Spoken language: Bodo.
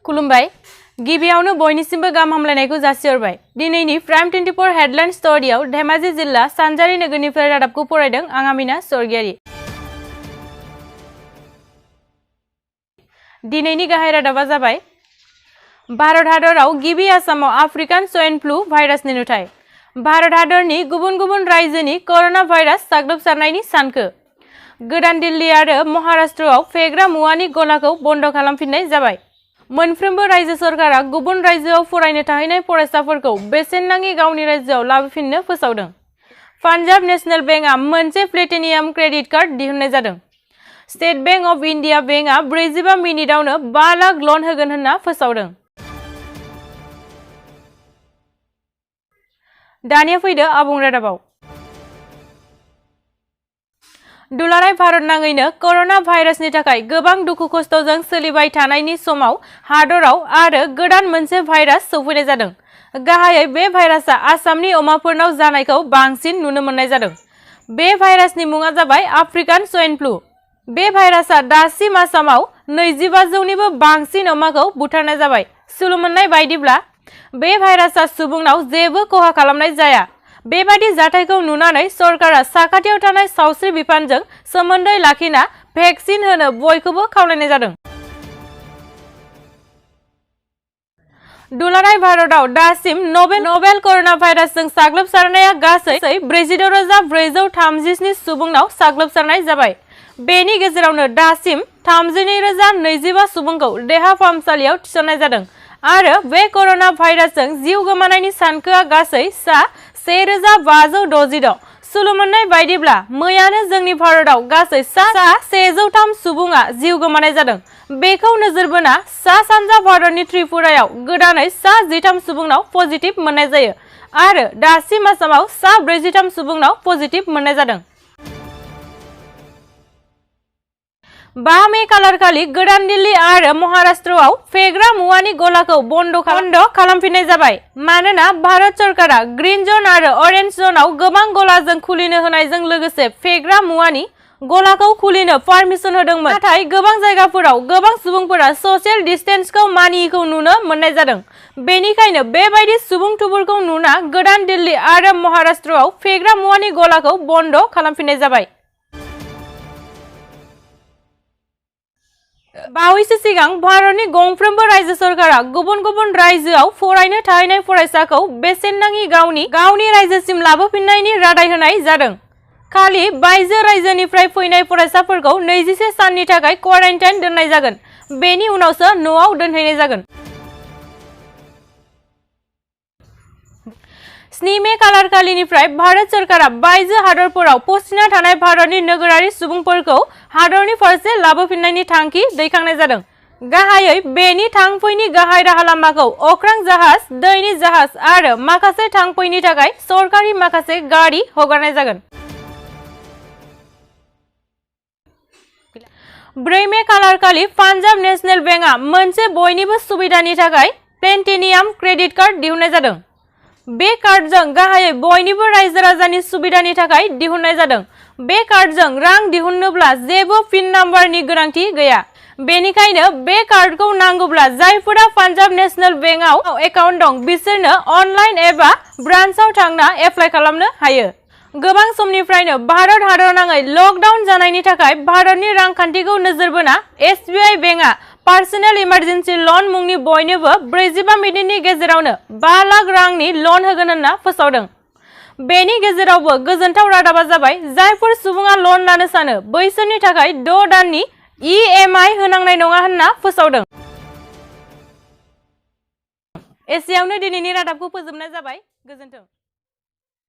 खुलुमबाय गिबियावनो बयनिसिमबो गाहाम हामलायनायखौ जासिहरबाय। दिनैनि प्राइम 24 हेडलाइन स्टोरीआव धेमाजि जिल्ला सानजारि नोगोरनिफ्राय रादाबखौ फरायदों आं आमिना सरगियारि। दिनैनि गाहाय रादाबा जाबाय भारत हादराव गिबि आसामाव आफ्रिकान स्वाइन फ्लू भाइरासनि नुथाय। भारत हादरनि गुबुन गुबुन रायजोनि करोना भाइरास साग्लोबसारनायनि सानखो। गोदान दिल्ली आरो महाराष्ट्रआव फेग्रा मुवानि गलाखौ बन्द खालामफिननाय जाबाय। मोनफ्रोमबो रायजो सरकारा गुबुन रायजोआव फरायनो थाहैनाय फरायसाफोरखौ बेसेन नाङि गावनि रायजोआव लाबोफिननो फोसावदों। पान्जाब नेशनेल बेंकआ मोनसे प्लेटिनियाम क्रेडिट कार्ड दिहुननाय जादों। स्टेट बेंक अफ इन्डिया बेंकआ 45 मिनिटावनो 5 लाख लन होगोन होनना फोसावदों। दानिया फैदो आबुं रादाबाव। दुलाराय भारत नाङैनो करोना भाइरासनि थाखाय गोबां दुखु खस्थजों सोलिबाय थानायनि समाव हादराव आरो गोदान मोनसे भाइरास सौफैनाय जादों। गाहायै बे भाइरासआ आसामनि अमाफोरनाव जानायखौ बांसिन नुनो मोननाय जादों। बे भाइरासनि मुङा जाबाय आफ्रिकान स्वाइन फ्लू। बे भाइरासआ दासिम आसामाव 25,000निबो बांसिन अमाखौ बुथारनाय जाबाय। सुलु मोननाय बायदिब्ला बे भाइरासआ सुबुंनाव जेबो खहा खालामनाय जाया। बेबादि जाथायखौ नुनानै सरकारा साखाथियाव थानाय सावस्रि बिफानजों सोमोन्दो लाखिना भेक्सिन होनो बयखौबो खावलायनाय जादों। दुलाराय भारतआव दासिम नोवेल करोना भाइरासजों साग्लोबसारनाया गासै 46,437 सुबुंनाव साग्लोबसारनाय जाबाय। बेनि गेजेरावनो दासिम 32,025 सुबुंखौ देहा फाहामसालियाव थिसननाय जादों आरो बे करोना भाइरासजों जिउ गोमानायनि सानखोआ गासै 1,566। सुलु मोननाय बायदिब्ला मैयानो जोंनि भारतआव गासै 103 सुबुङा जिउ गोमानाय जादों। बेखौ नोजोर बोना सा-सानजा भारतनि त्रिपुरायाव गोदानै 13 सुबुंनाव पजिटिभ मोननाय जायो आरो दासिम आसामाव 43 सुबुंनाव पजिटिभ मोननाय जादों। 5 मे खालारखालि गोदान दिल्ली आरो महाराष्ट्रआव फेग्रा मुवानि गलाखौ बन्द खालामफिननाय जाबाय। मानोना भारत सरकारा ग्रीन जोन आरो अरेन्ज जोनाव गोबां गलाजों खुलिनो होनायजों लोगोसे फेग्रा मुवानि गलाखौ खुलिनो पारमिसन होदोंमोन। नाथाय गोबां जायगाफोराव गोबां सुबुंफोरा ससियेल डिस्टेन्सखौ मानियैखौ नुनो मोननाय जादों। बेनिखायनो बेबायदि सुबुं थुबुरखौ नुना गोदान दिल्ली आरो महाराष्ट्रआव फेग्रा मुवानि गलाखौ बन्द खालामफिननाय जाबाय। बावैसो सिगां भारतनि गंफ्रोमबो रायजो सरकारा गुबुन गुबुन रायजोआव फरायनो थाहैनाय फरायसाखौ बेसेन नाङि गावनि रायजोसिम लाबोफिननायनि रादाय होनाय जादों। खालि बायजो रायजोनिफ्राय फैनाय फरायसाफोरखौ 21 साननि थाखाय क्वारेन्टाइन दोननाय जागोन। बेनि उनावसो न'आव दोनहैनाय जागोन। 7 मे खालारखालिनिफ्राय भारत सरकारा बायजो हादरफोराव फसिना थानाय भारतनि नोगोरारि सुबुंफोरखौ हादरनि फारसे लाबोफिननायनि थांखि दैखांनाय जादों। गाहायै बेनि थांफैनि गाहाय राहा लामाखौ अख्रां जाहाज, दैनि जाहाज आरो माखासे थांफैनि थाखाय सरकारि माखासे गारि हगारनाय जागोन। 4 मे खालारखालि पान्जाब नेशनेल बेंकआ मोनसे बयनिबो सुबिदानि थाखाय प्लेटिनियाम क्रेडिट कार्ड दिहुननाय जादों। बे कार्डजों गाहायै बयनिबो रायजो राजानि सुबिदानि थाखाय दिहुननाय जादों। बे कार्डजों रां दिहुननोब्ला जेबो पिन नाम्बारनि गोनांथि गैया। बेनिखायनो बे कार्डखौ नांगौब्ला जायफोरा पान्जाब नेशनेल बेंकआव एकाउन्ट दं बिसोरनो अनलाइन एबा ब्रान्चआव थांना एप्लाइ खालामनो हायो। गोबां समनिफ्रायनो भारत हादरनाङै लकडाउन जानायनि थाखाय भारतनि रांखान्थिखौ नोजोर बोना SBI बेंकआ पार्सनेल इमारजेन्सि लन मुंनि बयनोबो 45 मिनिटनि गेजेरावनो 5 लाख रांनि लन होगोन होनना फोसावदों। बेनि गेजेरावबो गोजोनथाव रादाबा जाबाय जायफोर सुबुङा लन लानो सानो बैसोरनि थाखाय 6 दाननि EMI होनांनाय नङा होनना फोसावदों। एसेयावनो दिनैनि रादाबखौ फोजोबनाय जाबाय। गोजोन्थों।